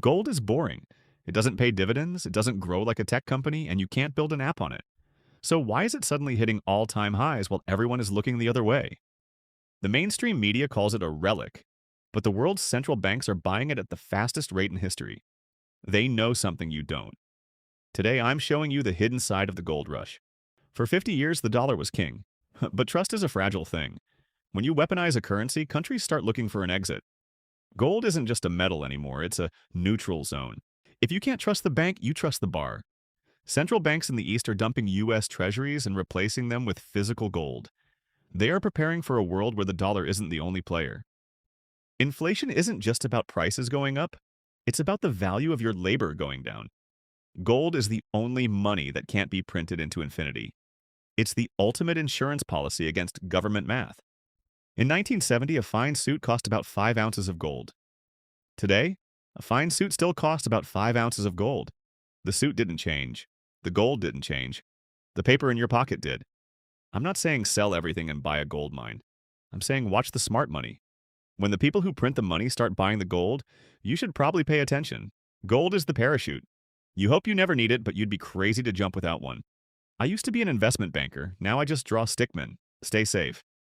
Gold is boring. It doesn't pay dividends, it doesn't grow like a tech company, and you can't build an app on it. So why is it suddenly hitting all-time highs while everyone is looking the other way? The mainstream media calls it a relic, but the world's central banks are buying it at the fastest rate in history. They know something you don't. Today, I'm showing you the hidden side of the gold rush. For 50 years, the dollar was king. But trust is a fragile thing. When you weaponize a currency, countries start looking for an exit. Gold isn't just a metal anymore, it's a neutral zone. If you can't trust the bank, you trust the bar. Central banks in the East are dumping U.S. treasuries and replacing them with physical gold. They are preparing for a world where the dollar isn't the only player. Inflation isn't just about prices going up, it's about the value of your labor going down. Gold is the only money that can't be printed into infinity. It's the ultimate insurance policy against government math. In 1970, a fine suit cost about 5 ounces of gold. Today, a fine suit still costs about 5 ounces of gold. The suit didn't change. The gold didn't change. The paper in your pocket did. I'm not saying sell everything and buy a gold mine. I'm saying watch the smart money. When the people who print the money start buying the gold, you should probably pay attention. Gold is the parachute. You hope you never need it, but you'd be crazy to jump without one. I used to be an investment banker. Now I just draw stickmen. Stay safe.